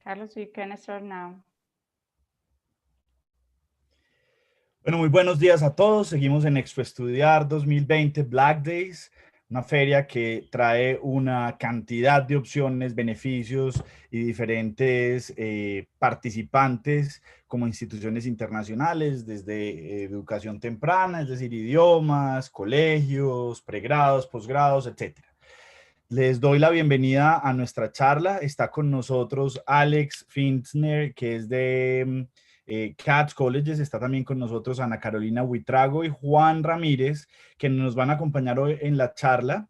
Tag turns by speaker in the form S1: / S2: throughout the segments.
S1: Carlos, you can start now.
S2: Bueno, muy buenos días a todos. Seguimos en Expo Estudiar 2020 Black Days, una feria que trae una cantidad de opciones, beneficios y diferentes participantes como instituciones internacionales, desde educación temprana, es decir, idiomas, colegios, pregrados, posgrados, etc. Les doy la bienvenida a nuestra charla. Está con nosotros Alex Fintzner, que es de CATS Colleges. Está también con nosotros Ana Carolina Huitrago y Juan Ramírez, que nos van a acompañar hoy en la charla.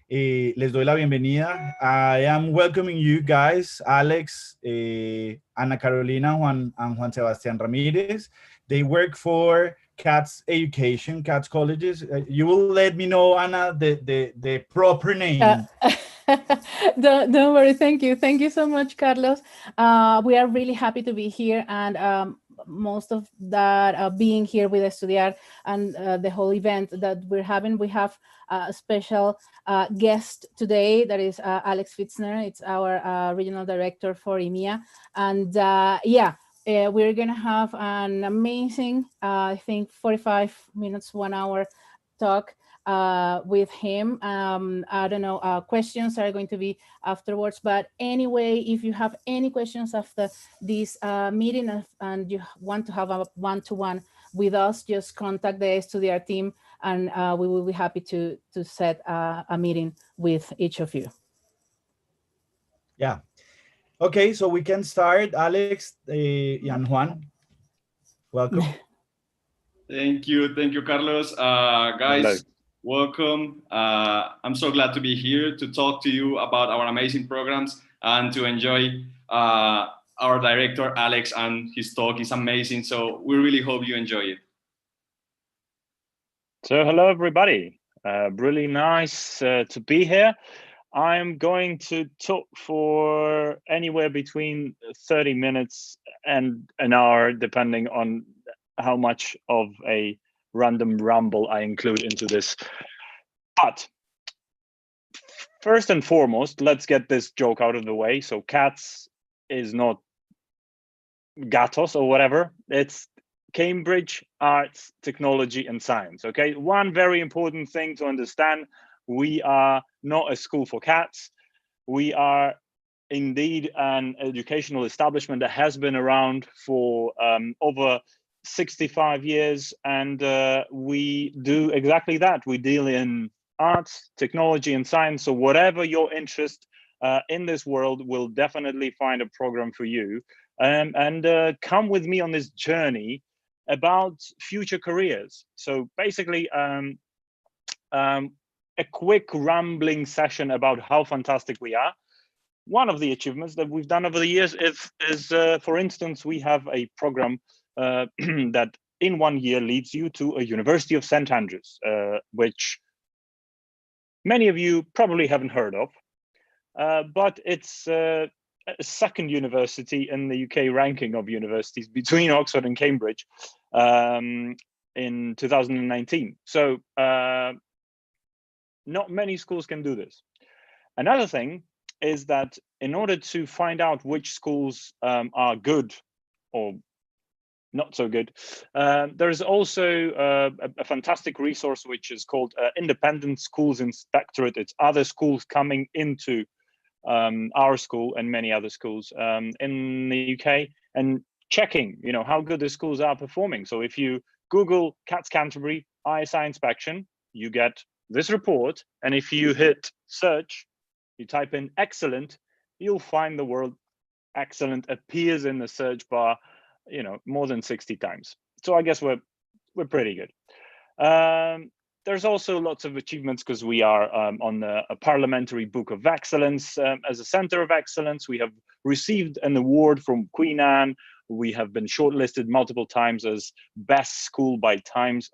S2: Les doy la bienvenida. I am welcoming you guys, Alex, Ana Carolina, Juan, and Juan Sebastián Ramírez. They work for CATS Education, CATS Colleges. You will let me know, Ana, the proper name.
S3: Don't worry. Thank you so much, Carlos. We are really happy to be here, and most of that being here with Estudiar and the whole event that we're having. We have a special guest today, that is Alex Fintzner. It's our regional director for EMEA, and we're gonna have an amazing, I think 45 minutes, 1 hour talk with him. I don't know, questions are going to be afterwards, but anyway, if you have any questions after this meeting and you want to have a one-to-one with us, just contact the Estudiar team, and we will be happy to set a meeting with each of you.
S2: Yeah. Okay, so we can start. Alex and Juan, welcome.
S4: Thank you, Carlos. Guys, welcome. I'm so glad to be here to talk to you about our amazing programs and to enjoy our director, Alex, and his talk is amazing. So we really hope you enjoy it.
S5: So hello, everybody. Really nice to be here. I'm going to talk for anywhere between 30 minutes and an hour, depending on how much of a random ramble I include into this. But first and foremost, let's get this joke out of the way. So CATS is not Gatos or whatever. It's Cambridge Arts, Technology and Science, okay? One very important thing to understand: we are not a school for cats. We are indeed an educational establishment that has been around for over 65 years, and we do exactly that. We deal in arts, technology and science, so whatever your interest in this world, will definitely find a program for you. And come with me on this journey about future careers. So basically, a quick rambling session about how fantastic we are. One of the achievements that we've done over the years is for instance, we have a program that in 1 year leads you to a University of St. Andrews, which many of you probably haven't heard of, but it's a second university in the UK ranking of universities between Oxford and Cambridge in 2019. So not many schools can do this. Another thing is that in order to find out which schools are good or not so good, there's also a fantastic resource which is called Independent Schools Inspectorate. It's other schools coming into our school and many other schools in the UK and checking, you know, how good the schools are performing. So if you Google CATS Canterbury ISI inspection, you get this report, and if you hit search, you type in excellent, you'll find the word excellent appears in the search bar, you know, more than 60 times. So I guess we're pretty good. There's also lots of achievements because we are on a Parliamentary Book of Excellence as a Center of Excellence. We have received an award from Queen Anne. We have been shortlisted multiple times as Best School by Times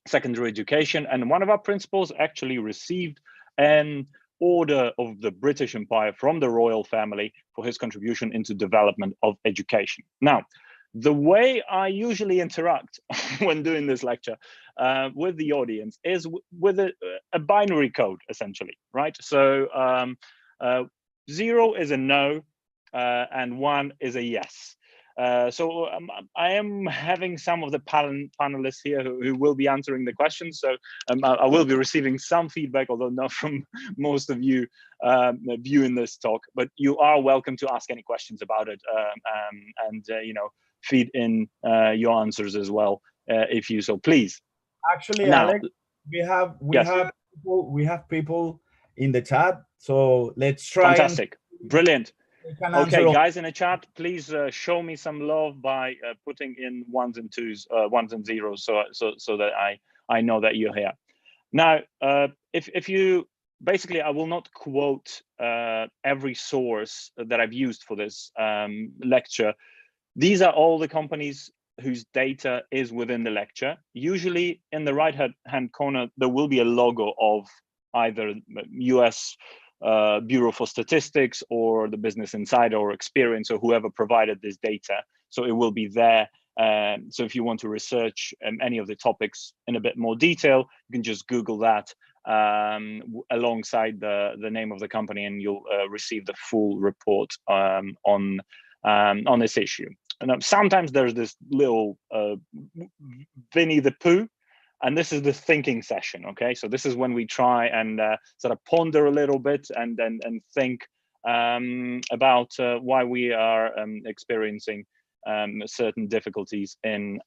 S5: Secondary Education. And one of our principals actually received an Order of the British Empire from the royal family for his contribution into development of education. Now, the way I usually interact when doing this lecture with the audience is with a binary code, essentially, right? So 0 is a no, and 1 is a yes. So I am having some of the panelists here who will be answering the questions. So I will be receiving some feedback, although not from most of you viewing this talk. But you are welcome to ask any questions about it, and you know, feed in your answers as well, if you so please.
S2: Actually,
S5: Now,
S2: Alex, we have people in the chat, so let's try.
S5: Fantastic, brilliant. Okay,
S2: all.
S5: guys in the chat, please show me some love by putting in 1s and 2s, 1s and 0s, so that I know that you're here. Now, if you basically, I will not quote every source that I've used for this lecture. These are all the companies whose data is within the lecture. Usually, in the right-hand corner, there will be a logo of either US Bureau for Statistics or the Business Insider or Experience or whoever provided this data. So it will be there. So if you want to research any of the topics in a bit more detail, you can just Google that alongside the name of the company, and you'll receive the full report on this issue. And sometimes there's this little Winnie the Pooh, and this is the thinking session. Okay, so this is when we try and sort of ponder a little bit and think about why we are experiencing certain difficulties in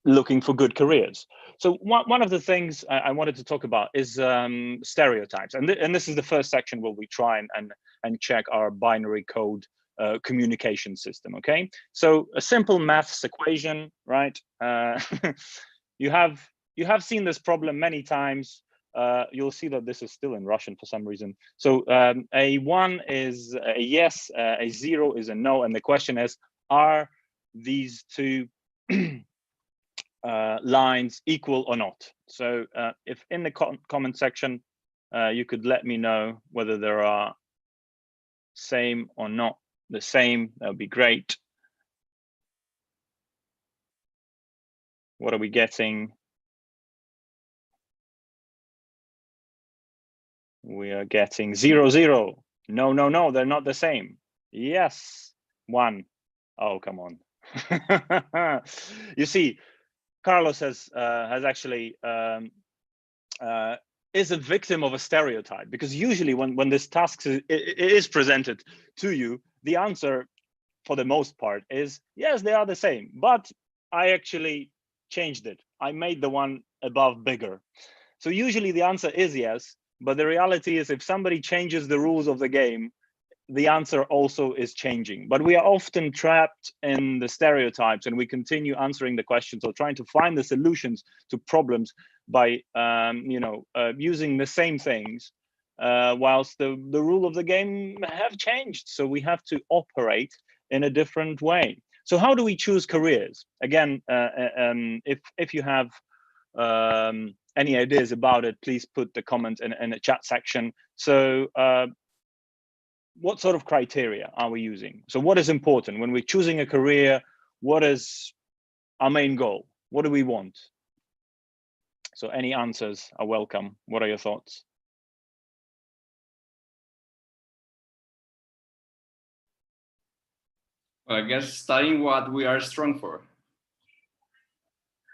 S5: looking for good careers. So one of the things I wanted to talk about is stereotypes, and this is the first section where we try and check our binary code communication system. Okay, so a simple maths equation, right? You have seen this problem many times. You'll see that this is still in Russian for some reason. So a 1 is a yes, a 0 is a no, and the question is, are these two lines equal or not? So if in the comment section you could let me know whether there are same or not the same, that would be great. What are we getting? We are getting 0, 0. No, they're not the same. Yes, 1. Oh, come on. You see, Carlos has actually is a victim of a stereotype, because usually when this task is presented to you, the answer for the most part is yes, they are the same, but I actually changed it. I made the one above bigger. So usually the answer is yes, but the reality is if somebody changes the rules of the game, the answer also is changing. But we are often trapped in the stereotypes, and we continue answering the questions or trying to find the solutions to problems by using the same things, whilst the rule of the game have changed. So we have to operate in a different way. So how do we choose careers? Again, if you have any ideas about it, please put the comment in the chat section. So what sort of criteria are we using? So what is important when we're choosing a career? What is our main goal? What do we want? So any answers are welcome. What are your thoughts?
S4: Well, I guess studying what we are strong for.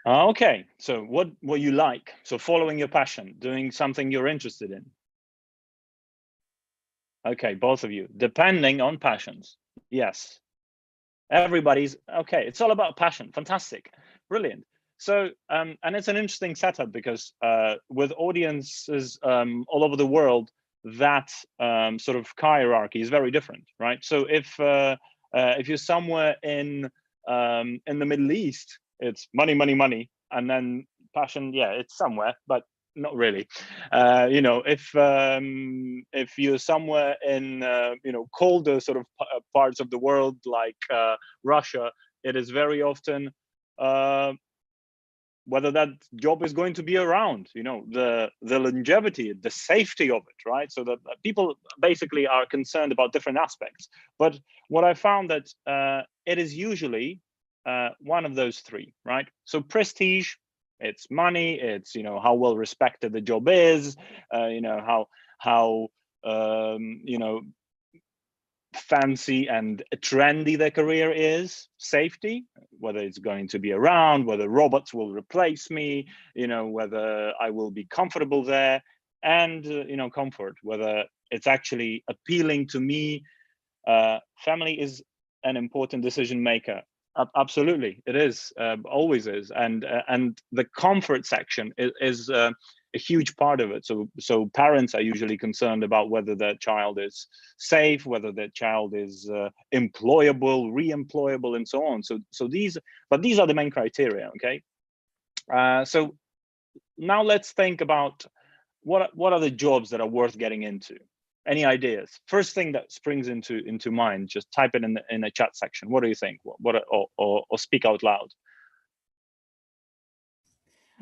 S5: Okay, so what you like. So following your passion, doing something you're interested in. Okay, both of you, depending on passions. Yes, everybody's okay. It's all about passion. Fantastic, brilliant. So, and it's an interesting setup because with audiences all over the world, that sort of hierarchy is very different, right? So if you're somewhere in the Middle East, it's money, money, money, and then passion, yeah, it's somewhere, but not really. If you're somewhere in colder sort of parts of the world like Russia, it is very often whether that job is going to be around, the longevity, the safety of it, right? So that people basically are concerned about different aspects. But what I found that it is usually one of those three, right? So prestige, it's money, it's how well respected the job is, how fancy and trendy their career is, safety, whether it's going to be around, whether robots will replace me, whether I will be comfortable there, and comfort, whether it's actually appealing to me. Family is an important decision maker. Absolutely, it is, always is, and the comfort section is a huge part of it. So parents are usually concerned about whether their child is safe, whether their child is employable, re-employable, and so on. So these are the main criteria. Okay, so now let's think about what are the jobs that are worth getting into. Any ideas? First thing that springs into mind, just type it in the chat section. What do you think? Or speak out loud.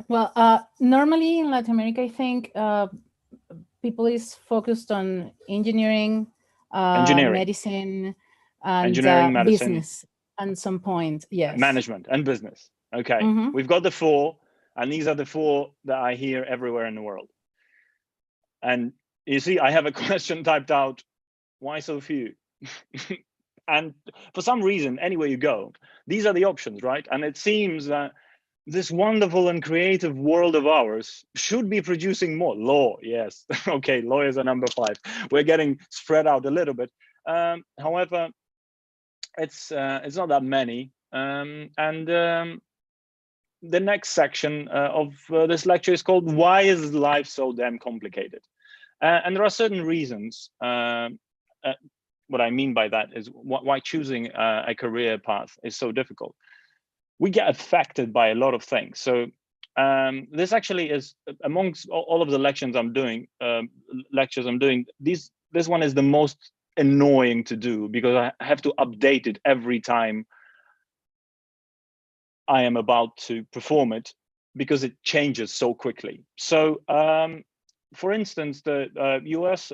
S3: Well, normally in Latin America, I think people is focused on engineering, medicine, and
S5: medicine,
S3: business at some point. Yes.
S5: Management and business. Okay, we've got the 4, and these are the 4 that I hear everywhere in the world. And you see, I have a question typed out. Why so few? And for some reason, anywhere you go, these are the options, right? And it seems that this wonderful and creative world of ours should be producing more. Law, yes. Okay, lawyers are number 5. We're getting spread out a little bit. However, it's not that many. The next section of this lecture is called "Why is life so damn complicated?" And there are certain reasons. What I mean by that is why choosing a career path is so difficult. We get affected by a lot of things. So this actually is, amongst all of the lectures I'm doing, this one is the most annoying to do, because I have to update it every time I am about to perform it, because it changes so quickly. So for instance, the US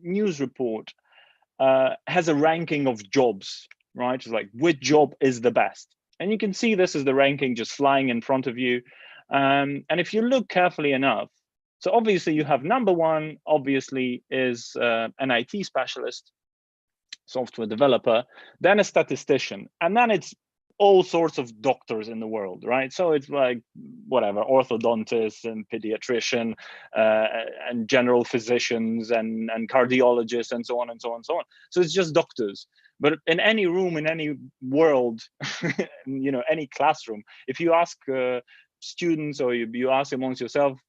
S5: news report has a ranking of jobs, right? It's like, which job is the best? And you can see this is the ranking just flying in front of you. And if you look carefully enough, so obviously you have number 1, obviously, is an IT specialist, software developer, then a statistician, and then it's all sorts of doctors in the world, right? So it's like whatever, orthodontists and pediatrician and general physicians and cardiologists and so on and so on and so on. So it's just doctors. But in any room, in any world, any classroom, if you ask students, or you ask amongst yourself,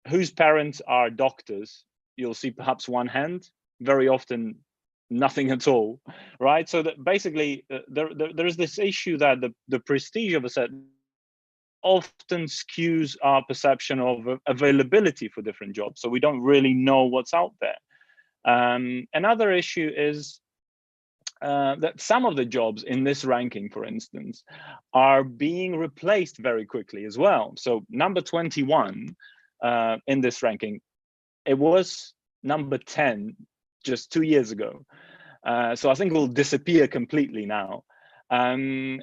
S5: whose parents are doctors, you'll see perhaps one hand. Very often, nothing at all, right? So that basically there is this issue that the prestige of a set often skews our perception of availability for different jobs. So we don't really know what's out there. Another issue is that some of the jobs in this ranking, for instance, are being replaced very quickly as well. So number 21 in this ranking, it was number 10 just 2 years ago. So I think it will disappear completely now,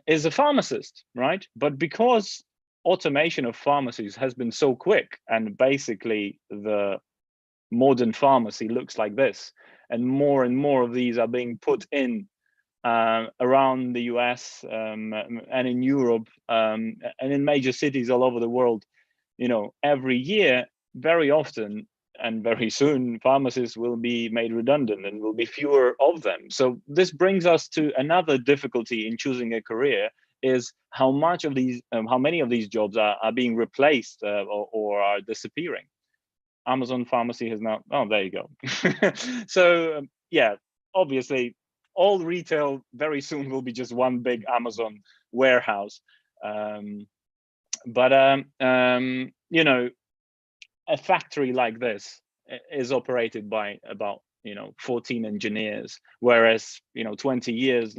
S5: is a pharmacist, right? But because automation of pharmacies has been so quick, and basically the modern pharmacy looks like this, and more of these are being put in around the US and in Europe and in major cities all over the world, every year, very often and very soon, pharmacists will be made redundant and will be fewer of them. So this brings us to another difficulty in choosing a career, is how many of these jobs are being replaced or are disappearing. Amazon Pharmacy has now, oh, there you go. So yeah, obviously all retail very soon will be just one big Amazon warehouse. A factory like this is operated by about 14 engineers, whereas 20 years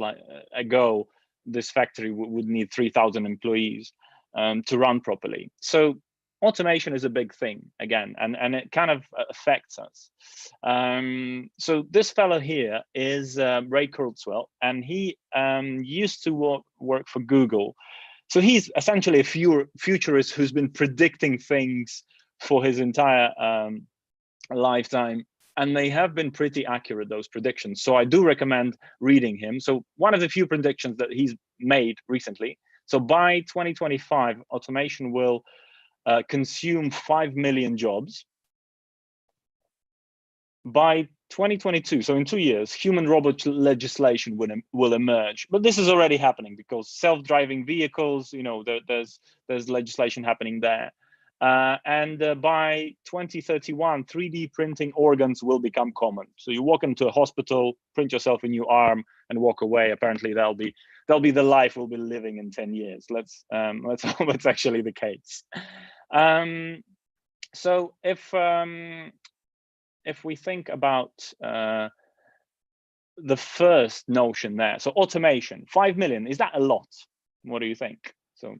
S5: ago this factory would need 3,000 employees to run properly. So automation is a big thing again, and it kind of affects us. So this fellow here is Ray Kurzweil, and he used to work for Google. So he's essentially a futurist who's been predicting things for his entire lifetime. and they have been pretty accurate, those predictions. So I do recommend reading him. So one of the few predictions that he's made recently. So by 2025, automation will consume 5 million jobs. By 2022, so in 2 years, human-robot legislation will emerge. But this is already happening because self-driving vehicles, you know, there's legislation happening there. And by 2031, 3D printing organs will become common. So you walk into a hospital, print yourself a new arm, and walk away. Apparently, that'll be the life we'll be living in 10 years. Let's hope that's actually the case. So if we think about the first notion there, so automation, 5 million, is that a lot? What do you think? So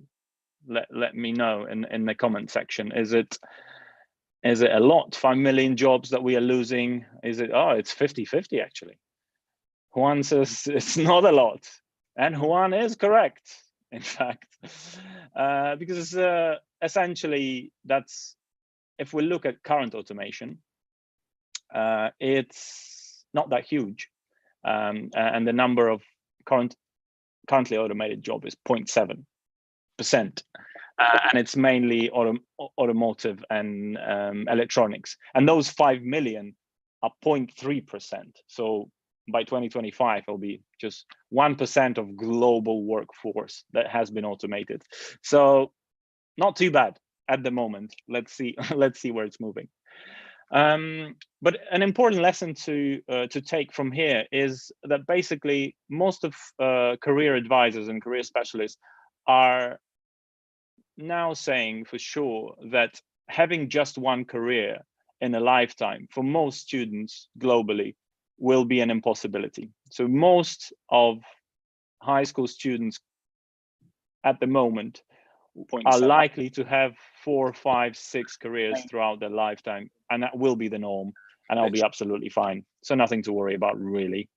S5: let me know in the comment section. Is it a lot? 5 million jobs that we are losing? Is it, oh, it's 50-50 actually. Juan says it's not a lot, and Juan is correct, in fact, because essentially that's, if we look at current automation, it's not that huge, and the number of currently automated job is 0.7%, and it's mainly automotive and electronics, and those 5 million are 0.3%. So by 2025, it'll be just 1% of global workforce that has been automated. So not too bad at the moment. Let's see where it's moving. But an important lesson to take from here is that basically most of career advisors and career specialists are now saying for sure that having just one career in a lifetime for most students globally will be an impossibility. So most of high school students at the moment are likely to have 4, 5, 6 careers throughout their lifetime, and that will be the norm, and I'll be absolutely fine. So nothing to worry about, really.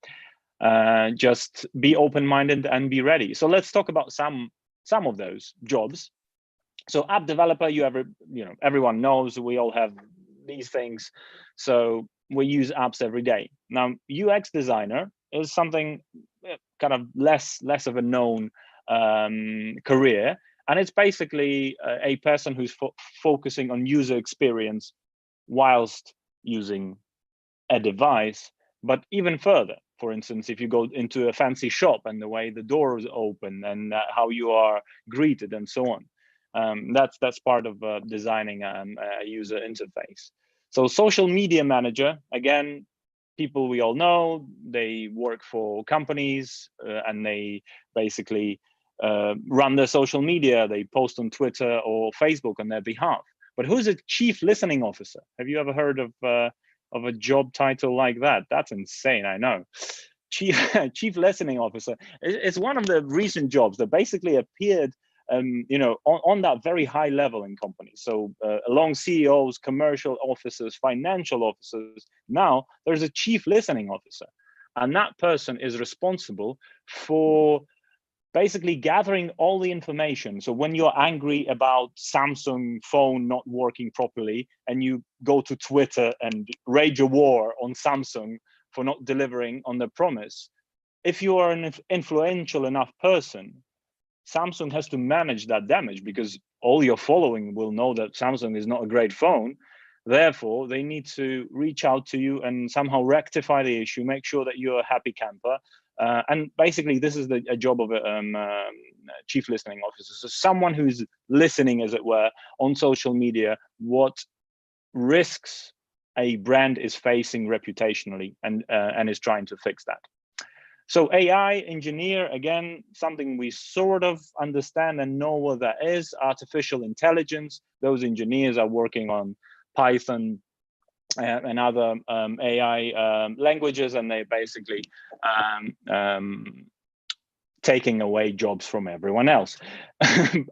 S5: Just be open-minded and be ready. So let's talk about some of those jobs. So app developer, everyone knows we all have these things. So we use apps every day. Now, UX designer is something kind of less of a known career. And it's basically a person who's focusing on user experience whilst using a device. But even further, for instance, if you go into a fancy shop and the way the doors open and how you are greeted and so on, that's part of designing a user interface. So social media manager, again, people we all know, they work for companies and they basically run their social media. They post on Twitter or Facebook on their behalf. But who's a chief listening officer? Have you ever heard of a job title like that? That's insane, I know. Chief listening officer is one of the recent jobs that basically appeared on that very high level in companies. So along CEOs, commercial officers, financial officers, now there's a chief listening officer. And that person is responsible for basically gathering all the information. So when you're angry about Samsung phone not working properly and you go to Twitter and rage a war on Samsung for not delivering on their promise, if you are an influential enough person, Samsung has to manage that damage because all your following will know that Samsung is not a great phone. Therefore, they need to reach out to you and somehow rectify the issue, make sure that you're a happy camper. And basically, this is a job of a chief listening officer. So someone who's listening, as it were, on social media, what risks a brand is facing reputationally and is trying to fix that. So AI engineer, again, something we sort of understand and know what that is, artificial intelligence. Those engineers are working on Python and other AI languages, and they basically taking away jobs from everyone else.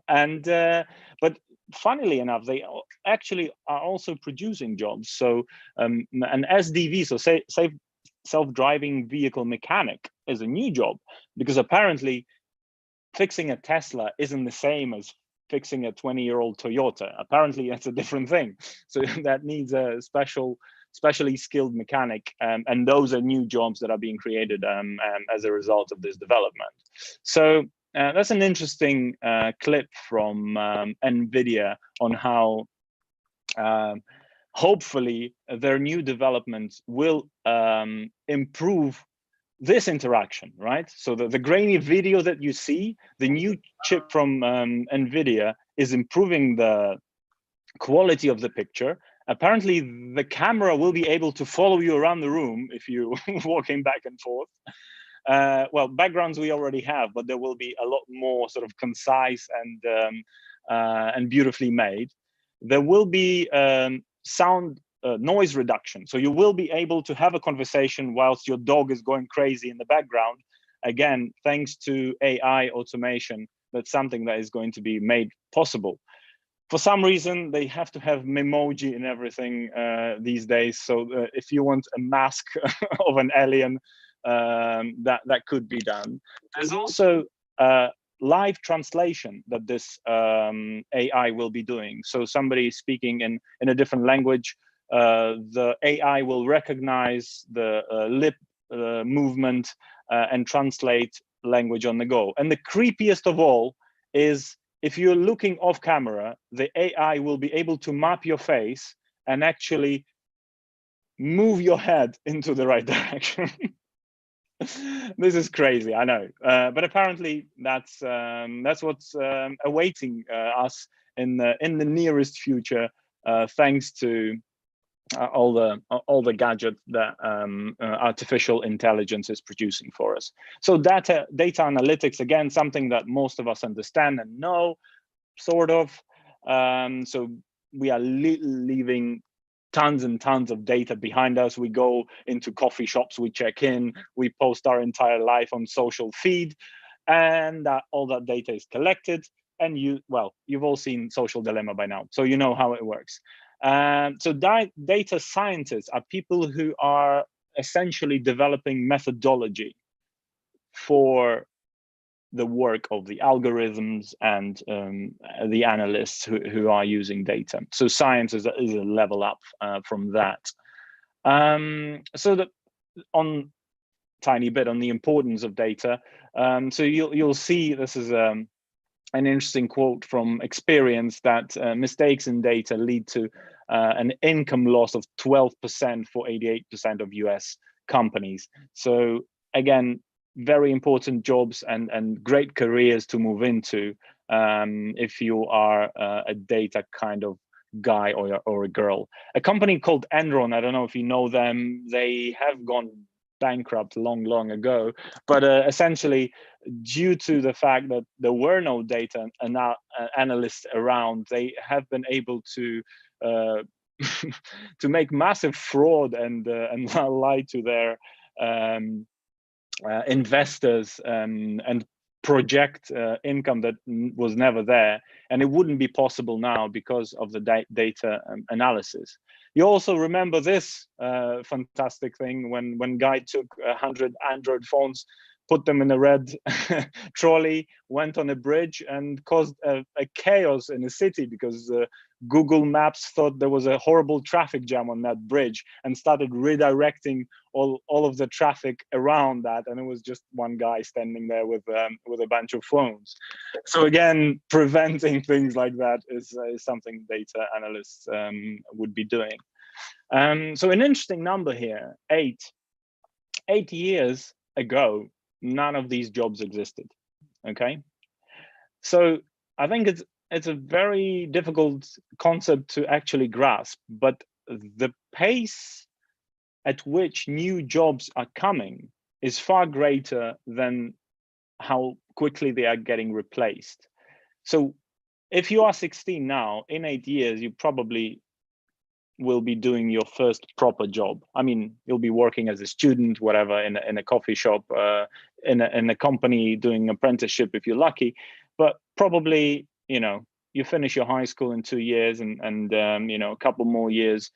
S5: But funnily enough, they actually are also producing jobs. So an SDV, so self-driving vehicle mechanic, is a new job because apparently fixing a Tesla isn't the same as fixing a 20-year-old Toyota. Apparently that's a different thing. So that needs a specially skilled mechanic, and those are new jobs that are being created as a result of this development. So that's an interesting clip from NVIDIA on how hopefully their new developments will improve this interaction, right? So the grainy video that you see, the new chip from NVIDIA is improving the quality of the picture. Apparently the camera will be able to follow you around the room if you're walking back and forth. Well, backgrounds we already have, but there will be a lot more sort of concise and beautifully made. There will be sound noise reduction. So you will be able to have a conversation whilst your dog is going crazy in the background. Again, thanks to AI automation, that's something that is going to be made possible. For some reason, they have to have Memoji and everything these days. So if you want a mask of an alien, that could be done. There's also live translation that this AI will be doing. So somebody speaking in a different language, the AI will recognize the lip movement and translate language on the go. And the creepiest of all is if you're looking off camera, the AI will be able to map your face and actually move your head into the right direction. This is crazy, I know, but apparently that's what's awaiting us in the nearest future, thanks to all the gadgets that artificial intelligence is producing for us. So data analytics, again, something that most of us understand and know, sort of. So we are leaving tons and tons of data behind us. We go into coffee shops, we check in, we post our entire life on social feed, and all that data is collected. And you've all seen Social Dilemma by now, so you know how it works. So data scientists are people who are essentially developing methodology for the work of the algorithms and the analysts who are using data. So science is a level up from that. So on tiny bit on the importance of data. So you'll see this is an interesting quote from experience that mistakes in data lead to an income loss of 12% for 88% of US companies. So again, very important jobs and great careers to move into if you are a data kind of guy or a girl. A company called Enron, I don't know if you know them, they have gone bankrupt long ago, but essentially due to the fact that there were no data analysts around, they have been able to to make massive fraud and lie to their investors and project income that was never there, and it wouldn't be possible now because of the data analysis. You also remember this fantastic thing when Guy took 100 Android phones, put them in a red trolley, went on a bridge and caused a chaos in a city because Google Maps thought there was a horrible traffic jam on that bridge and started redirecting all of the traffic around that, and it was just one guy standing there with a bunch of phones. So again, preventing things like that is something data analysts would be doing. So an interesting number here, 8 years ago, none of these jobs existed. Okay, so I think it's a very difficult concept to actually grasp, but the pace at which new jobs are coming is far greater than how quickly they are getting replaced. So if you are 16 now, in 8 years, you probably will be doing your first proper job. I mean, you'll be working as a student, whatever, in a coffee shop, in a company, doing apprenticeship if you're lucky, but probably, you finish your high school in 2 years and a couple more years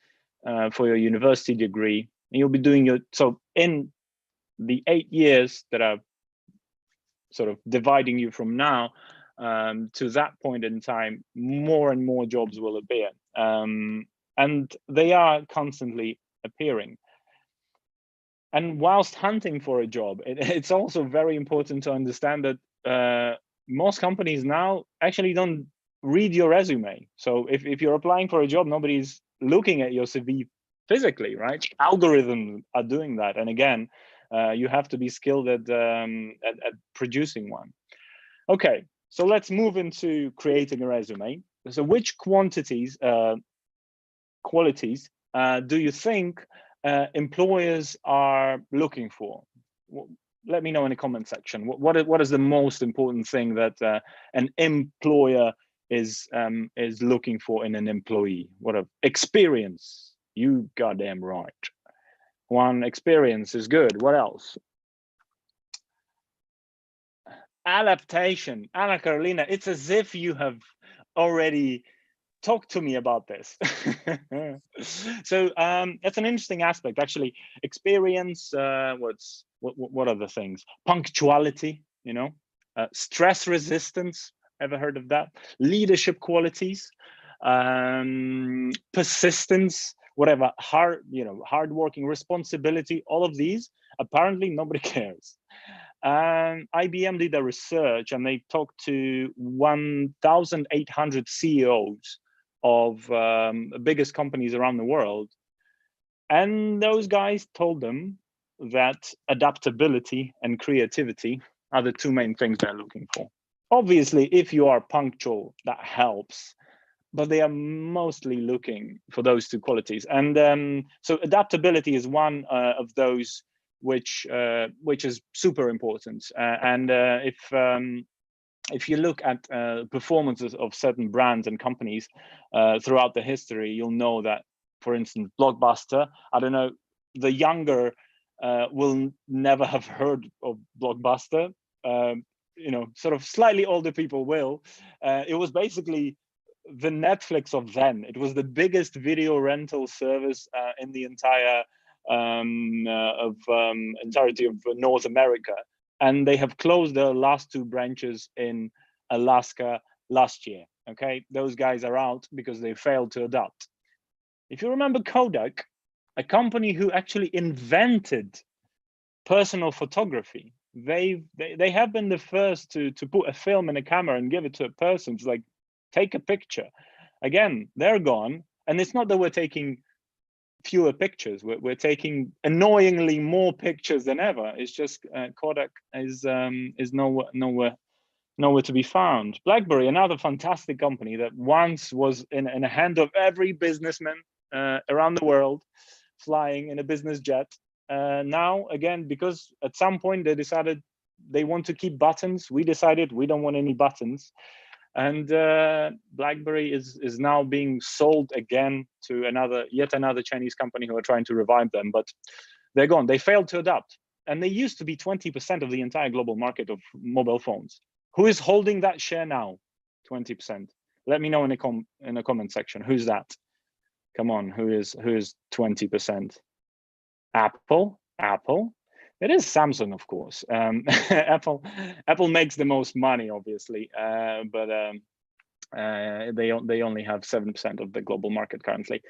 S5: for your university degree, and you'll be doing so in the 8 years that are sort of dividing you from now, to that point in time, more and more jobs will appear, and they are constantly appearing. And whilst hunting for a job, it's also very important to understand that most companies now actually don't read your resume. So if you're applying for a job, nobody's looking at your CV physically, right? Algorithms are doing that. And again, you have to be skilled at producing one. Okay, so let's move into creating a resume. So which qualities do you think employers are looking for? Let me know in the comment section. What is the most important thing that an employer is looking for in an employee? What a experience. You goddamn right. One, experience is good. What else? Adaptation. Anna Carolina, it's as if you have already talked to me about this. So that's an interesting aspect, actually. Experience. What are the things? Punctuality. You know, stress resistance. Ever heard of that? Leadership qualities, persistence, whatever. Hardworking, responsibility. All of these. Apparently, nobody cares. IBM did a research, and they talked to 1,800 CEOs of biggest companies around the world, and those guys told them that adaptability and creativity are the two main things they're looking for. Obviously, if you are punctual, that helps, but they are mostly looking for those two qualities. And so adaptability is one of those which is super important. If you look at performances of certain brands and companies throughout the history, you'll know that, for instance, Blockbuster, I don't know, the younger will never have heard of Blockbuster. Sort of slightly older people will. It was basically the Netflix of then. It was the biggest video rental service in the entirety of North America. And they have closed their last two branches in Alaska last year. Okay, those guys are out because they failed to adapt. If you remember Kodak, a company who actually invented personal photography, they have been the first to put a film in a camera and give it to a person to, like, take a picture. Again, they're gone, and it's not that we're taking fewer pictures. We're taking annoyingly more pictures than ever. It's just Kodak is nowhere to be found. BlackBerry, another fantastic company that once was in the hand of every businessman around the world, flying in a business jet. Now, again, because at some point they decided they want to keep buttons, we decided we don't want any buttons. And BlackBerry is now being sold again to yet another Chinese company who are trying to revive them, but they're gone. They failed to adapt. And they used to be 20% of the entire global market of mobile phones. Who is holding that share now? 20%. Let me know in the comment section. Who's that? Come on, who is 20%? Apple? It is Samsung, of course. Apple makes the most money, obviously, but they only have 7% of the global market currently.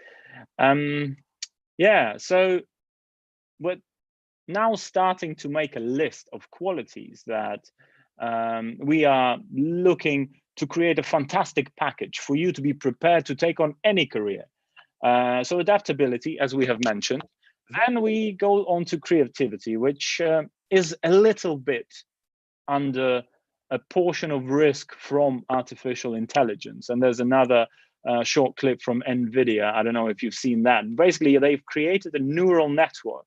S5: So we're now starting to make a list of qualities that we are looking to create a fantastic package for you to be prepared to take on any career. So adaptability, as we have mentioned. Then we go on to creativity, which is a little bit under a portion of risk from artificial intelligence. And there's another short clip from NVIDIA. I don't know if you've seen that. Basically, they've created a neural network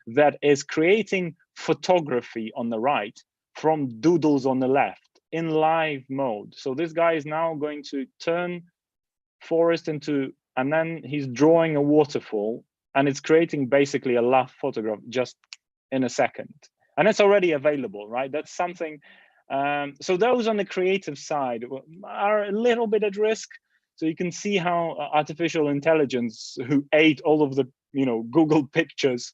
S5: that is creating photography on the right from doodles on the left in live mode. So this guy is now going to turn forest into, and then he's drawing a waterfall, and it's creating basically a live photograph just in a second. And it's already available, right? That's something. So those on the creative side are a little bit at risk. So you can see how artificial intelligence, who ate all of the Google pictures,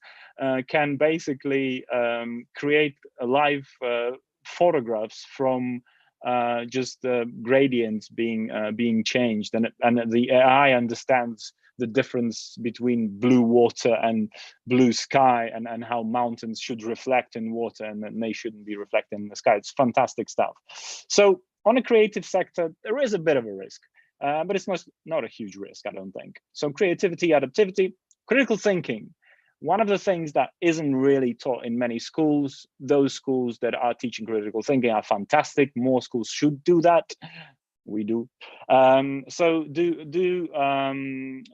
S5: can basically create live photographs from just the gradients being changed, and the AI understands the difference between blue water and blue sky, and how mountains should reflect in water and then they shouldn't be reflecting in the sky. It's fantastic stuff. So on a creative sector, there is a bit of a risk, but it's not a huge risk, I don't think. So creativity, adaptivity, critical thinking. One of the things that isn't really taught in many schools, those schools that are teaching critical thinking are fantastic. More schools should do that. We do. So do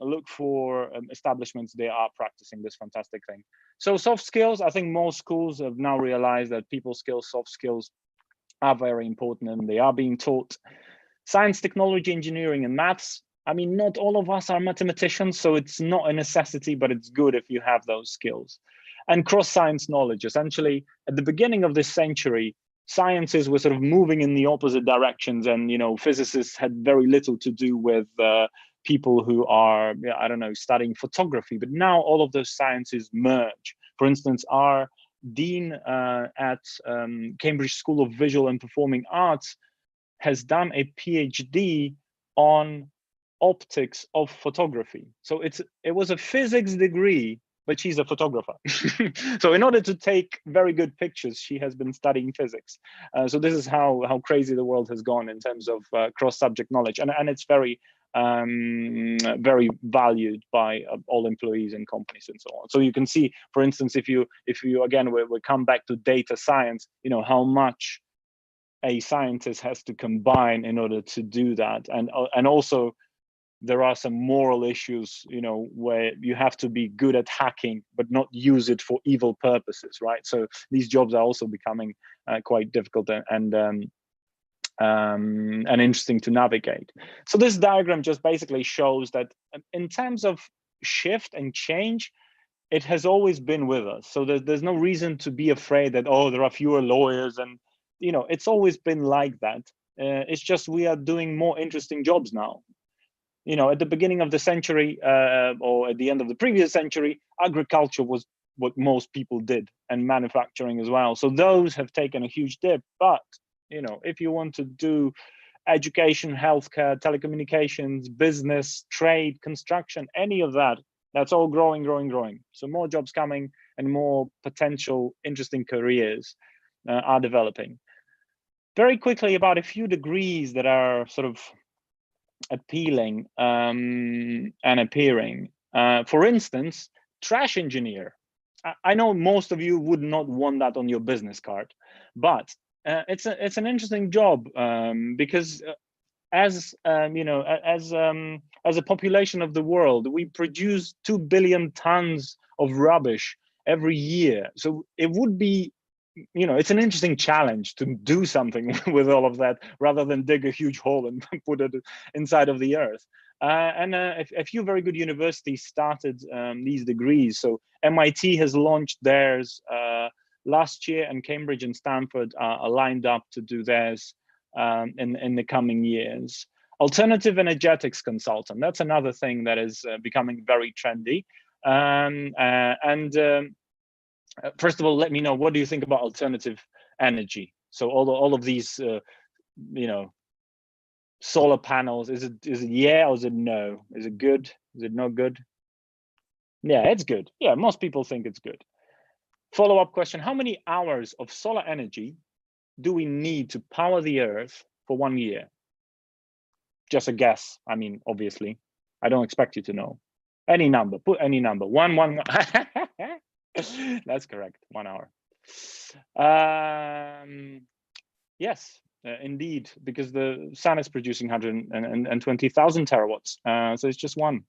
S5: look for establishments that are practicing this fantastic thing. So soft skills, I think most schools have now realized that people skills, soft skills are very important, and they are being taught. Science, technology, engineering, and maths. I mean, not all of us are mathematicians, so it's not a necessity, but it's good if you have those skills. And cross-science knowledge. Essentially, at the beginning of this century, sciences were sort of moving in the opposite directions, and physicists had very little to do with people who are, I don't know, studying photography. But now all of those sciences merge. For instance, our dean at Cambridge School of Visual and Performing Arts has done a PhD on optics of photography. So it was a physics degree, but she's a photographer. So in order to take very good pictures, she has been studying physics. So this is how crazy the world has gone in terms of cross-subject knowledge, and it's very very valued by all employees in companies and so on. So you can see, for instance, if you again we come back to data science, how much a scientist has to combine in order to do that, and also there are some moral issues, where you have to be good at hacking, but not use it for evil purposes, right? So these jobs are also becoming quite difficult and interesting to navigate. So this diagram just basically shows that in terms of shift and change, it has always been with us. So there's no reason to be afraid that, oh, there are fewer lawyers, and it's always been like that. It's just we are doing more interesting jobs now. At the beginning of the century or at the end of the previous century, agriculture was what most people did, and manufacturing as well. So those have taken a huge dip. But, if you want to do education, healthcare, telecommunications, business, trade, construction, any of that, that's all growing. So more jobs coming and more potential interesting careers are developing. Very quickly about a few degrees that are sort of appealing and appearing. For instance, trash engineer. I know most of you would not want that on your business card, but it's an interesting job because as a population of the world, we produce 2 billion tons of rubbish every year. So it would be, it's an interesting challenge to do something with all of that rather than dig a huge hole and put it inside of the earth. And a few very good universities started these degrees. So MIT has launched theirs last year, and Cambridge and Stanford are lined up to do theirs in the coming years. Alternative energetics consultant, that's another thing that is becoming very trendy. First of all, let me know, what do you think about alternative energy? So all of these, solar panels, is it yeah or is it no? Is it good? Is it not good? Yeah, it's good. Yeah, most people think it's good. Follow-up question, how many hours of solar energy do we need to power the Earth for 1 year? Just a guess. I mean, obviously, I don't expect you to know. Any number, put any number. One. That's correct, 1 hour. Yes, indeed, because the sun is producing 120,000 terawatts. So it's just one.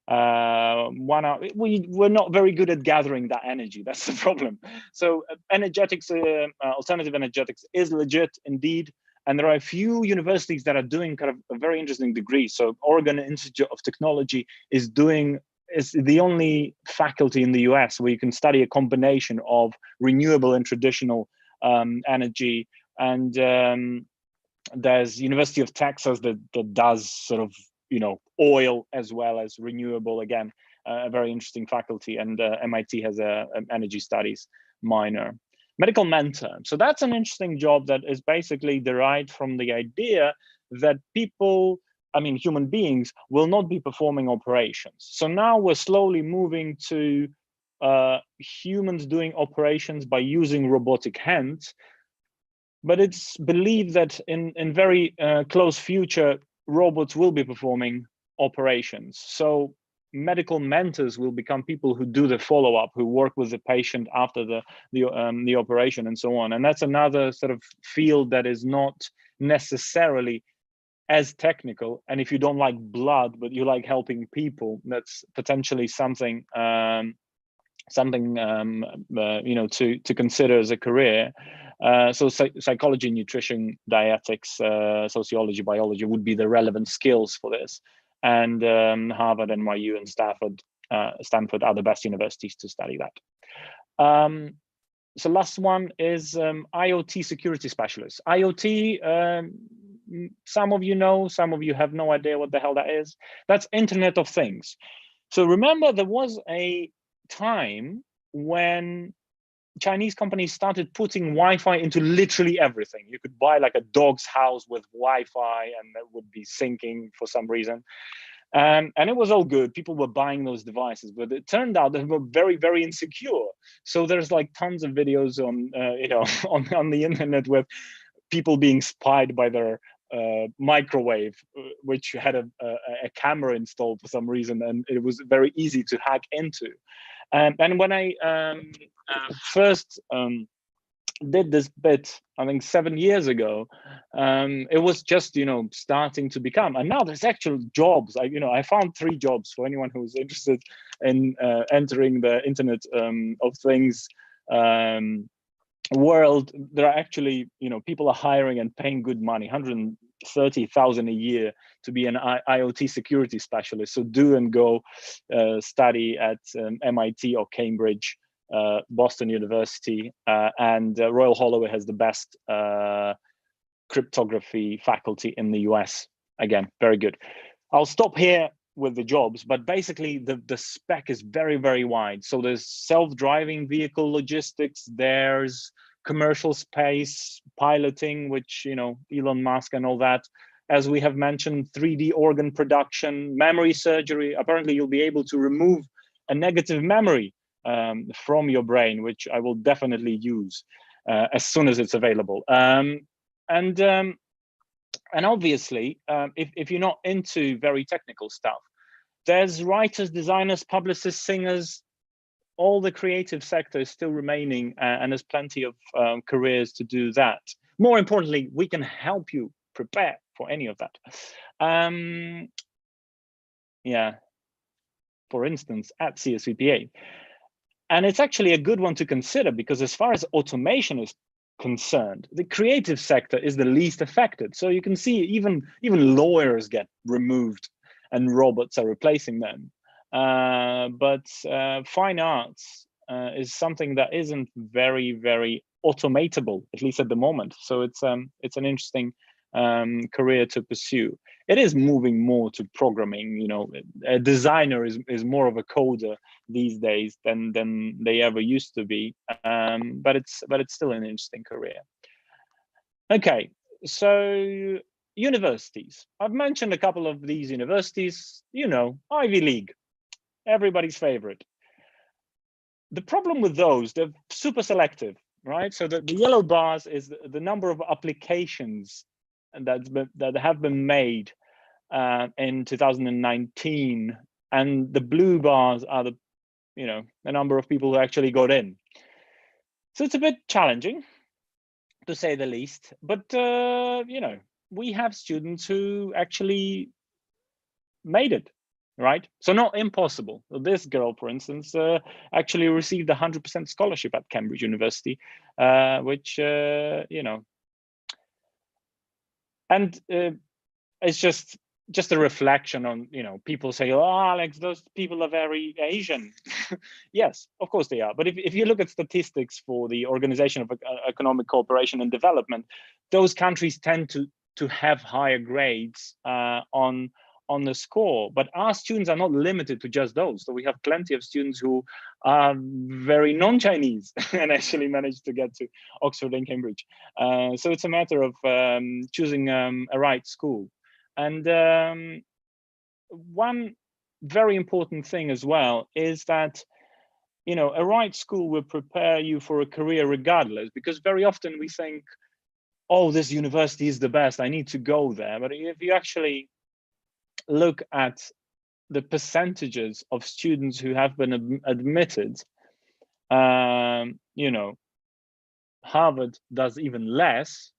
S5: 1 hour. We're not very good at gathering that energy. That's the problem. So energetics, alternative energetics is legit indeed. And there are a few universities that are doing kind of a very interesting degree. So Oregon Institute of Technology is the only faculty in the US where you can study a combination of renewable and traditional energy. And there's University of Texas that does sort of, oil as well as renewable, again, a very interesting faculty. And MIT has an energy studies minor. medical mentor. So that's an interesting job that is basically derived from the idea that people, I mean, human beings will not be performing operations. So now we're slowly moving to humans doing operations by using robotic hands. But it's believed that in very close future, robots will be performing operations. So medical mentors will become people who do the follow-up, who work with the patient after the operation and so on. And that's another sort of field that is not necessarily as technical. And if you don't like blood, but you like helping people, that's potentially something you know, to consider as a career. So psychology, nutrition, dietetics, sociology, biology would be the relevant skills for this. And Harvard, NYU, and Stanford are the best universities to study that. So last one is IoT security specialist. IoT, some of you know, some of you have no idea what the hell that is. That's Internet of Things. So remember, there was a time when Chinese companies started putting Wi-Fi into literally everything. You could buy like a dog's house with Wi-Fi and that would be syncing for some reason. And it was all good. People were buying those devices, but it turned out they were very, very insecure. So there's like tons of videos on, you know, on the internet with people being spied by their microwave, which had a camera installed for some reason, and it was very easy to hack into. And when I first did this bit, I think 7 years ago, it was just, you know, starting to become, and now there's actual jobs. I found 3 jobs for anyone who's interested in entering the Internet of Things world. There are actually, you know, people are hiring and paying good money, 130,000 a year to be an IoT security specialist. So do and go study at MIT or Cambridge, Boston University, and Royal Holloway has the best cryptography faculty in the US. Again, very good. I'll stop here with the jobs, but basically the spec is very, very wide. So there's self-driving vehicle logistics, there's commercial space piloting, which, you know, Elon Musk and all that. As we have mentioned, 3D organ production, memory surgery. Apparently you'll be able to remove a negative memory from your brain, which I will definitely use as soon as it's available. And obviously, if you're not into very technical stuff, there's writers, designers, publicists, singers. All the creative sector is still remaining, and there's plenty of careers to do that. More importantly, we can help you prepare for any of that. Yeah, for instance, at CSVPA. And it's actually a good one to consider, because as far as automation is concerned, the creative sector is the least affected. So you can see even lawyers get removed and robots are replacing them. But fine arts is something that isn't very, very automatable, at least at the moment. So it's an interesting career to pursue. It is moving more to programming. You know, a designer is more of a coder these days than they ever used to be. But it's still an interesting career. Okay, so universities. I've mentioned a couple of these universities. You know, Ivy League, everybody's favorite. The problem with those, they're super selective, right? So the yellow bars is the number of applications that have been made in 2019, and the blue bars are the number of people who actually got in. So it's a bit challenging, to say the least. But we have students who actually made it, right? So not impossible. This girl, for instance, actually received a 100% scholarship at Cambridge University, which and it's just a reflection on, people say, oh, Alex, those people are very Asian. Yes, of course they are. But if you look at statistics for the Organization of Economic Cooperation and Development, those countries tend to have higher grades on on the score, but our students are not limited to just those. So we have plenty of students who are very non-Chinese and actually manage to get to Oxford and Cambridge. So it's a matter of choosing a right school. And one very important thing as well is that, you know, a right school will prepare you for a career regardless, because very often we think, oh, this university is the best, I need to go there. But if you actually look at the percentages of students who have been admitted, you know, Harvard does even less.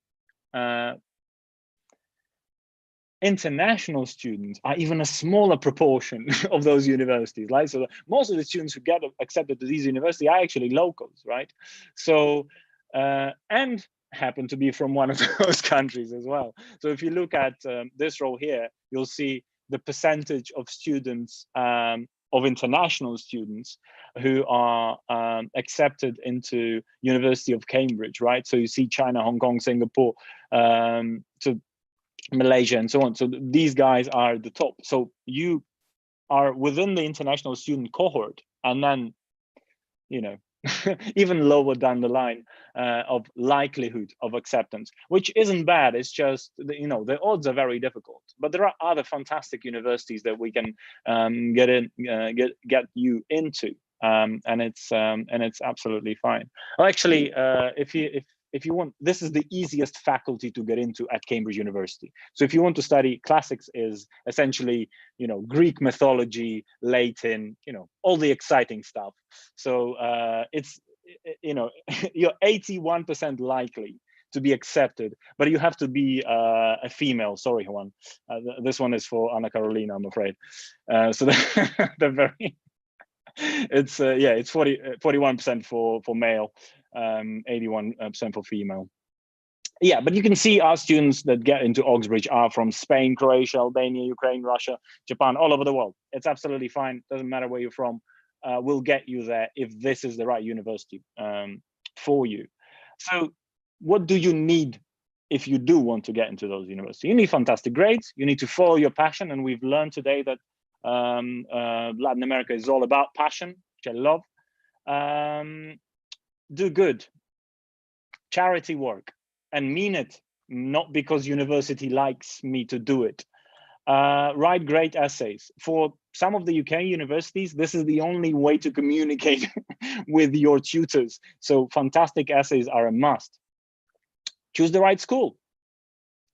S5: International students are even a smaller proportion of those universities, right? So most of the students who get accepted to these universities are actually locals, right? So, and happen to be from one of those countries as well. So if you look at this row here, you'll see the percentage of students, of international students who are accepted into University of Cambridge, right? So you see China, Hong Kong, Singapore, to Malaysia and so on. So these guys are the top. So you are within the international student cohort, and then, you know, even lower down the line of likelihood of acceptance, which isn't bad. It's just, you know, the odds are very difficult. But there are other fantastic universities that we can get you into, and it's absolutely fine. Well, actually, if you want, this is the easiest faculty to get into at Cambridge University. So if you want to study, classics is essentially, you know, Greek mythology, Latin, you know, all the exciting stuff. So it's, you know, you're 81% likely to be accepted, but you have to be a female. Sorry, Juan. This one is for Anna Carolina, I'm afraid. So they're very, it's yeah, it's 41% for male, 81% for female. Yeah, but you can see our students that get into Oxbridge are from Spain, Croatia, Albania, Ukraine, Russia, Japan, all over the world. It's absolutely fine. Doesn't matter where you're from. We'll get you there if this is the right university for you. So what do you need if you do want to get into those universities? You need fantastic grades. You need to follow your passion. And we've learned today that Latin America is all about passion, which I love. Do good charity work and mean it, not because university likes me to do it. Write great essays. For some of the UK universities, this is the only way to communicate with your tutors. So fantastic essays are a must. Choose the right school.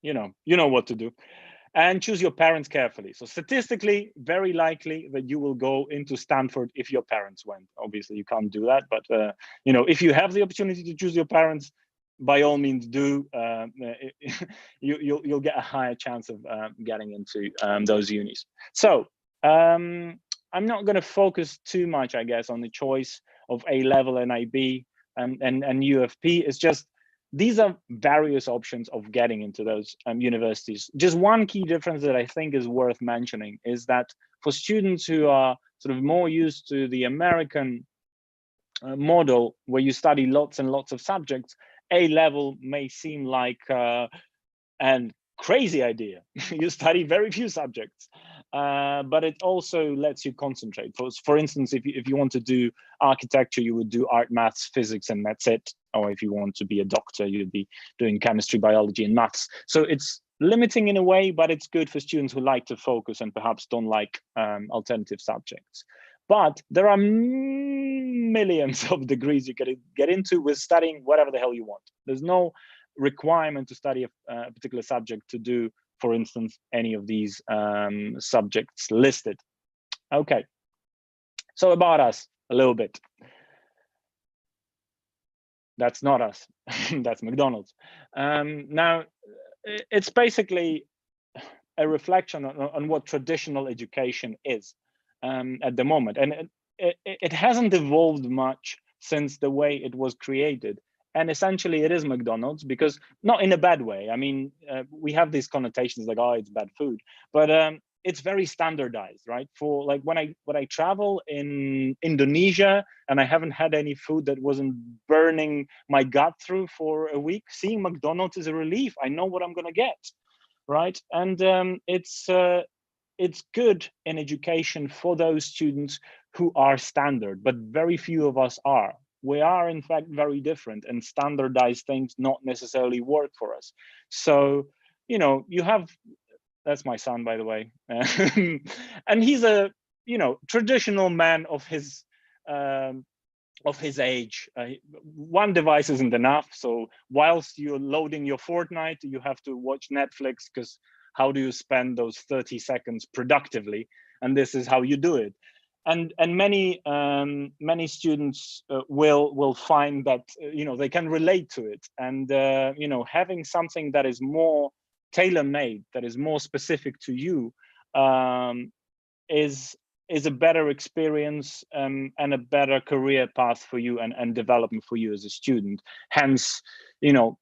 S5: You know what to do. And choose your parents carefully. So statistically, very likely that you will go into Stanford if your parents went. Obviously, you can't do that, but you know, if you have the opportunity to choose your parents, by all means do. You'll get a higher chance of getting into those unis. So I'm not going to focus too much, I guess, on the choice of A-level and IB and UFP. It's just, these are various options of getting into those universities. Just one key difference that I think is worth mentioning is that for students who are sort of more used to the American model, where you study lots and lots of subjects, A-level may seem like a crazy idea. You study very few subjects, but it also lets you concentrate. For instance, if you want to do architecture, you would do art, maths, physics, and that's it. Or if you want to be a doctor, you'd be doing chemistry, biology, and maths. So it's limiting in a way, but it's good for students who like to focus and perhaps don't like alternative subjects. But there are millions of degrees you can get into with studying whatever the hell you want. There's no requirement to study a particular subject to do, for instance, any of these subjects listed. Okay, so about us a little bit. That's not us, that's McDonald's. Now, it's basically a reflection on what traditional education is at the moment. And it hasn't evolved much since the way it was created. And essentially it is McDonald's, because not in a bad way. I mean, we have these connotations like, oh, it's bad food, but it's very standardized, right? For like when I travel in Indonesia and I haven't had any food that wasn't burning my gut through for a week, seeing McDonald's is a relief. I know what I'm gonna get, right? And it's it's good in education for those students who are standard, but very few of us are. We are in fact very different, and standardized things not necessarily work for us. So, you know, you have, that's my son, by the way, and he's a, you know, traditional man of his age. One device isn't enough. So whilst you're loading your Fortnite, you have to watch Netflix, because how do you spend those 30 seconds productively? And this is how you do it. And many students will find that you know, they can relate to it, and you know, having something that is more tailor-made, that is more specific to you, is a better experience, and a better career path for you, and development for you as a student. Hence, you know,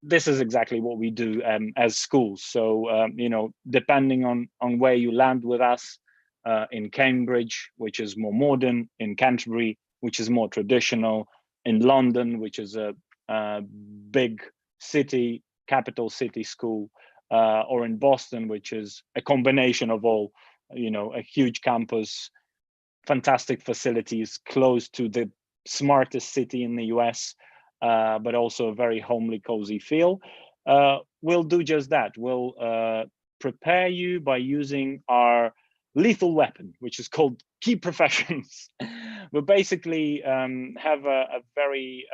S5: this is exactly what we do as schools. So you know, depending on where you land with us, in Cambridge, which is more modern, in Canterbury, which is more traditional, in London, which is a big city, capital city school, or in Boston, which is a combination of all, you know, a huge campus, fantastic facilities, close to the smartest city in the US, but also a very homely, cozy feel. We'll do just that. We'll prepare you by using our lethal weapon, which is called Key Professions. We basically have a very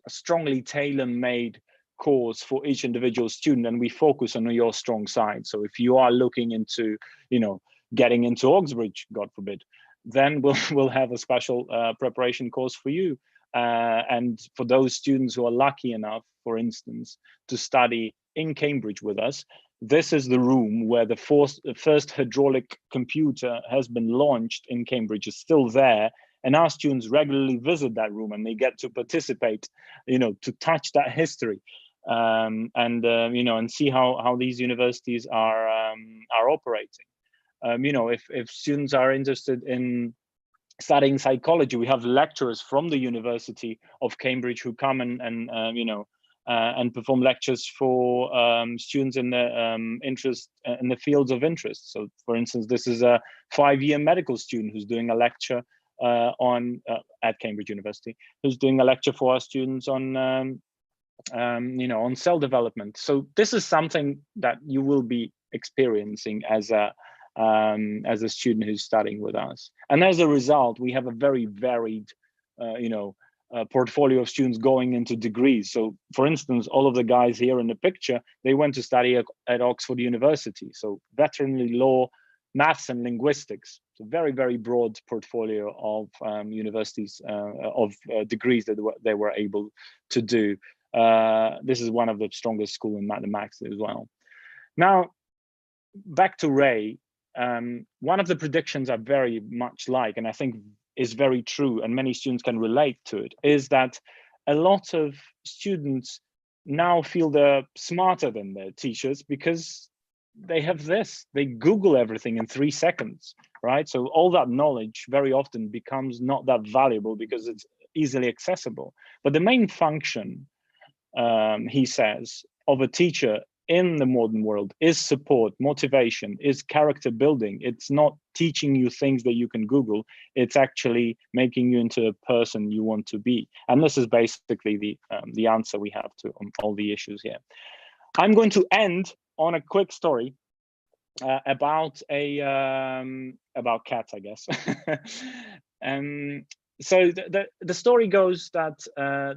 S5: strongly tailor-made course for each individual student, and we focus on your strong side. So if you are looking into, you know, getting into Oxbridge, God forbid, then we'll have a special preparation course for you. And for those students who are lucky enough, for instance, to study in Cambridge with us, this is the room where the first hydraulic computer has been launched in Cambridge. Is still there, and our students regularly visit that room, and they get to participate, you know, to touch that history, and you know, and see how these universities are operating. You know, if students are interested in studying psychology, we have lecturers from the University of Cambridge who come and you know, and perform lectures for students in the interest in the fields of interest. So, for instance, this is a 5-year medical student who's doing a lecture at Cambridge University, who's doing a lecture for our students on you know, on cell development. So this is something that you will be experiencing as a student who's studying with us. And as a result, we have a very varied, you know, portfolio of students going into degrees. So for instance, all of the guys here in the picture, they went to study at Oxford University. So veterinary law, maths and linguistics. So very, very broad portfolio of universities, of degrees that they were able to do. This is one of the strongest schools in mathematics as well. Now, back to Ray. One of the predictions I very much like, and I think is very true, and many students can relate to it, is that a lot of students now feel they're smarter than their teachers because they have this. They Google everything in 3 seconds, right? So all that knowledge very often becomes not that valuable because it's easily accessible. But the main function, he says, of a teacher in the modern world is support, motivation, is character building. It's not teaching you things that you can Google. It's actually making you into a person you want to be. And this is basically the answer we have to on all the issues here. I'm going to end on a quick story about cats, I guess. So the story goes that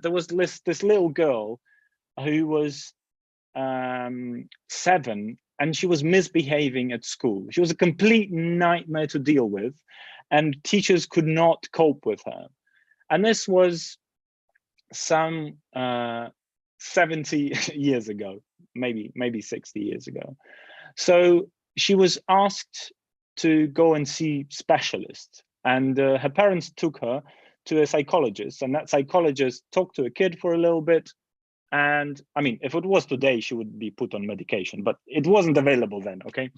S5: there was this little girl who was 7, and she was misbehaving at school. She was a complete nightmare to deal with, and teachers could not cope with her. And this was some 70 years ago, maybe 60 years ago. So she was asked to go and see specialists, and her parents took her to a psychologist, and that psychologist talked to a kid for a little bit. And I mean, if it was today, she would be put on medication, but it wasn't available then, okay?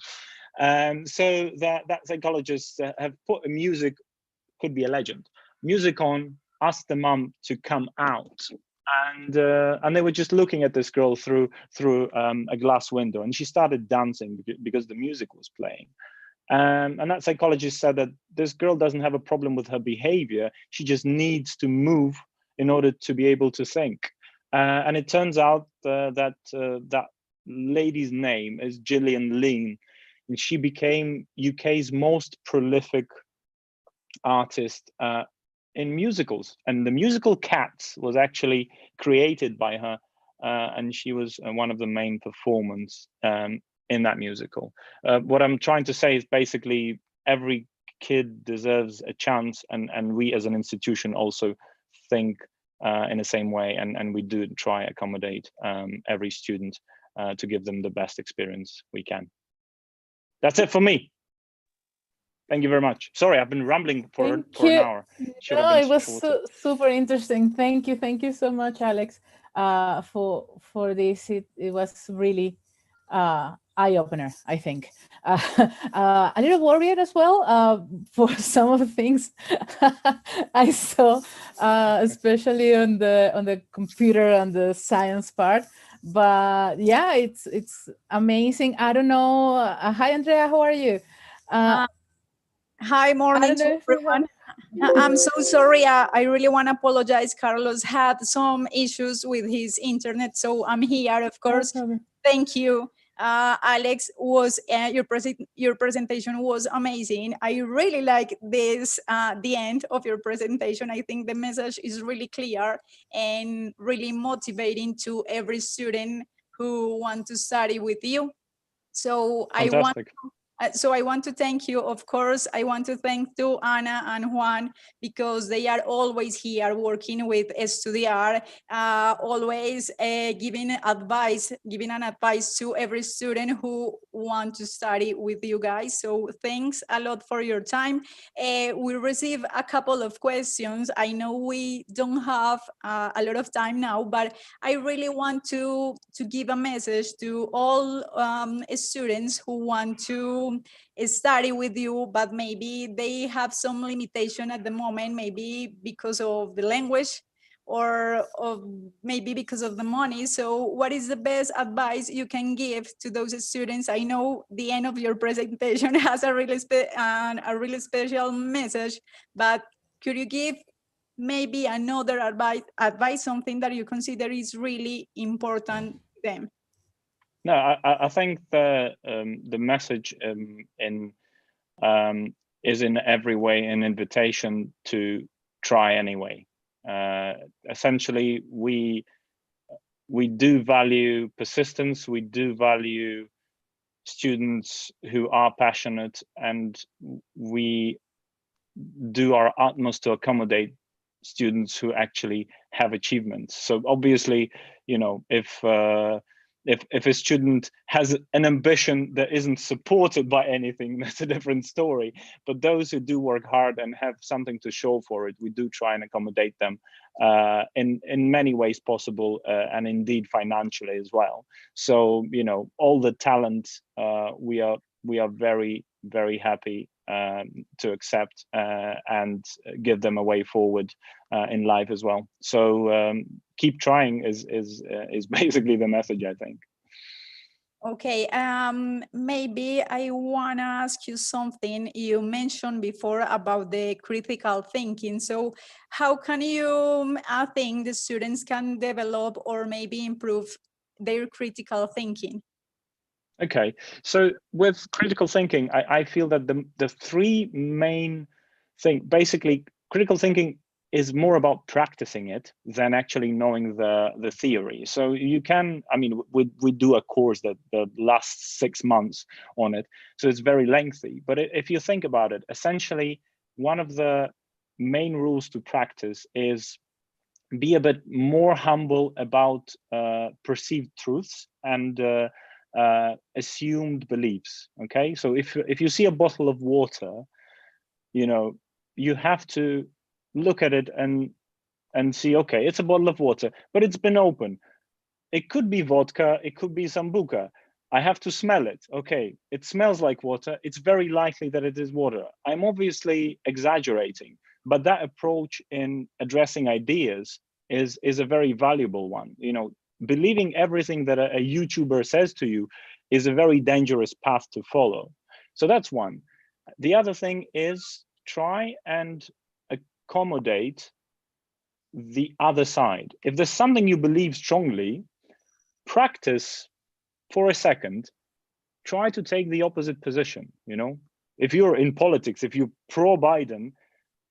S5: So that psychologist have put music, could be a legend, music on, asked the mum to come out and they were just looking at this girl through a glass window, and she started dancing because the music was playing. And that psychologist said that this girl doesn't have a problem with her behavior, she just needs to move in order to be able to think. And it turns out that that lady's name is Gillian Lean, and she became UK's most prolific artist in musicals. And the musical Cats was actually created by her, and she was one of the main performers in that musical. What I'm trying to say is basically every kid deserves a chance, and we as an institution also think in the same way, and we do try accommodate every student to give them the best experience we can. That's it for me. Thank you very much. Sorry, I've been rambling for an hour.
S3: No, it was super interesting. Thank you so much, Alex, for this. It was really eye-opener, I think. A little worried as well for some of the things I saw, especially on the computer and the science part. But yeah, it's amazing. I don't know. Hi, Andrea. How are you?
S1: Hi, morning to everyone. I'm so sorry. I really want to apologize. Carlos had some issues with his internet, so I'm here, of course.
S3: No,
S1: thank you. Alex, was your presentation was amazing. I really like this, the end of your presentation. I think the message is really clear and really motivating to every student who want to study with you. So I want to thank you. Of course, I want to thank to Ana and Juan, because they are always here working with Estudiar, always giving an advice to every student who want to study with you guys. So thanks a lot for your time. We received a couple of questions. I know we don't have a lot of time now, but I really want to give a message to all students who want to study with you, but maybe they have some limitation at the moment, maybe because of the language or maybe because of the money. So what is the best advice you can give to those students? I know the end of your presentation has a really special message, but could you give maybe another advice, something that you consider is really important to them?
S5: No, I think the message is in every way an invitation to try anyway. Essentially, we do value persistence. We do value students who are passionate, and we do our utmost to accommodate students who actually have achievements. So obviously, you know, if a student has an ambition that isn't supported by anything, that's a different story. But those who do work hard and have something to show for it, we do try and accommodate them in many ways possible, and indeed financially as well. So, you know, all the talent we are very, very happy to accept and give them a way forward in life as well. So keep trying is basically the message, I think.
S1: Okay, maybe I want to ask you something you mentioned before about the critical thinking. So how can you think the students can develop or maybe improve their critical thinking?
S5: Okay, so with critical thinking, I feel that the three main things, basically critical thinking is more about practicing it than actually knowing the theory. So you can, I mean, we do a course that lasts 6 months on it, so it's very lengthy. But if you think about it, essentially, one of the main rules to practice is be a bit more humble about perceived truths and assumed beliefs. Okay, so if you see a bottle of water, you know, you have to look at it and see, okay, it's a bottle of water, but it's been open. It could be vodka, it could be sambuca. I have to smell it. Okay, it smells like water. It's very likely that it is water. I'm obviously exaggerating, but that approach in addressing ideas is a very valuable one. You know, believing everything that a YouTuber says to you is a very dangerous path to follow. So that's one. The other thing is try and accommodate the other side. If there's something you believe strongly, practice for a second, try to take the opposite position. You know, if you're in politics, if you're pro-Biden,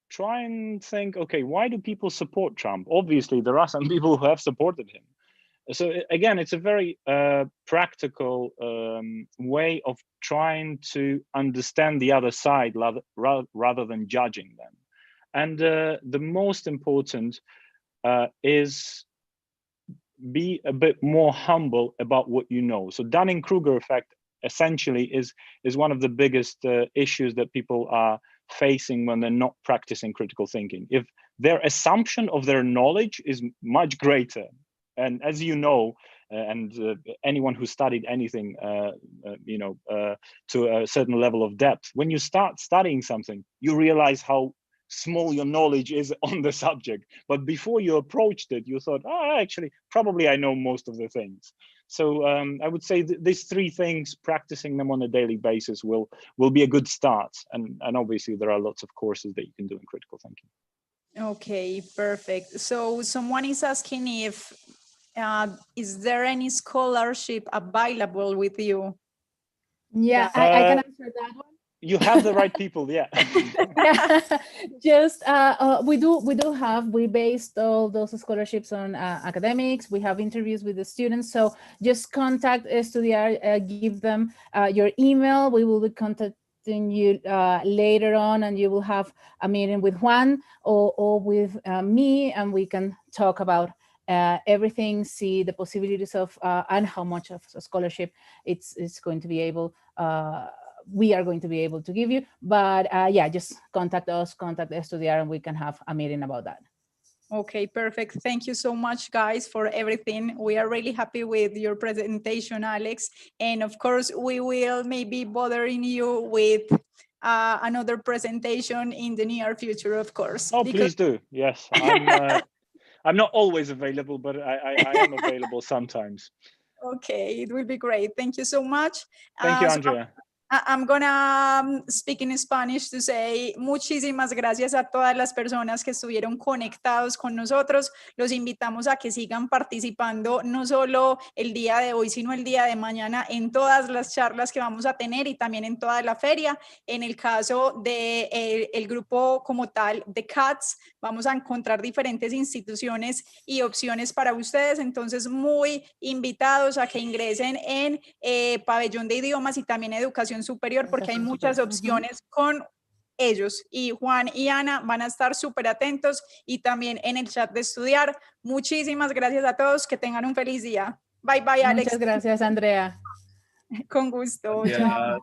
S5: try and think, okay, why do people support Trump? Obviously, there are some people who have supported him. So again, it's a very practical way of trying to understand the other side rather than judging them. And the most important is be a bit more humble about what you know. So Dunning-Kruger effect essentially is one of the biggest issues that people are facing when they're not practicing critical thinking. If their assumption of their knowledge is much greater, and as you know, anyone who studied anything, you know, to a certain level of depth, when you start studying something, you realize how small your knowledge is on the subject. But before you approached it, you thought, oh, actually, probably I know most of the things. So I would say these three things, practicing them on a daily basis will be a good start. And obviously there are lots of courses that you can do in critical thinking.
S1: Okay, perfect. So someone is asking if, is there any scholarship available with you?
S3: Yeah, I can answer that one.
S5: You have the right people, yeah.
S3: Just we based all those scholarships on academics. We have interviews with the students, so just contact Estudiar, give them your email. We will be contacting you later on, and you will have a meeting with Juan or with me, and we can talk about everything, see the possibilities of and how much of a scholarship it's going to be able we are going to be able to give you. But yeah, just contact us, contact Estudiar, and we can have a meeting about that.
S1: Okay, perfect. Thank you so much, guys, for everything. We are really happy with your presentation, Alex. And of course, we will maybe bothering you with another presentation in the near future, of course.
S5: Oh, please do. Yes, I'm not always available, but I am available sometimes.
S1: Okay, it will be great. Thank you so much.
S5: Thank you, Andrea.
S1: I'm gonna speak in Spanish to say muchísimas gracias a todas las personas que estuvieron conectados con nosotros. Los invitamos a que sigan participando no solo el día de hoy, sino el día de mañana en todas las charlas que vamos a tener y también en toda la feria. En el caso de el grupo como tal de CATS, vamos a encontrar diferentes instituciones y opciones para ustedes. Entonces, muy invitados a que ingresen en Pabellón de Idiomas y también Educación Superior, porque hay muchas opciones con ellos, y Juan y Ana van a estar súper atentos, y también en el chat de Estudiar. Muchísimas gracias a todos, que tengan un feliz día. Bye bye, Alex.
S3: Muchas gracias, Andrea.
S1: Con gusto.
S4: Gracias.
S1: Chao.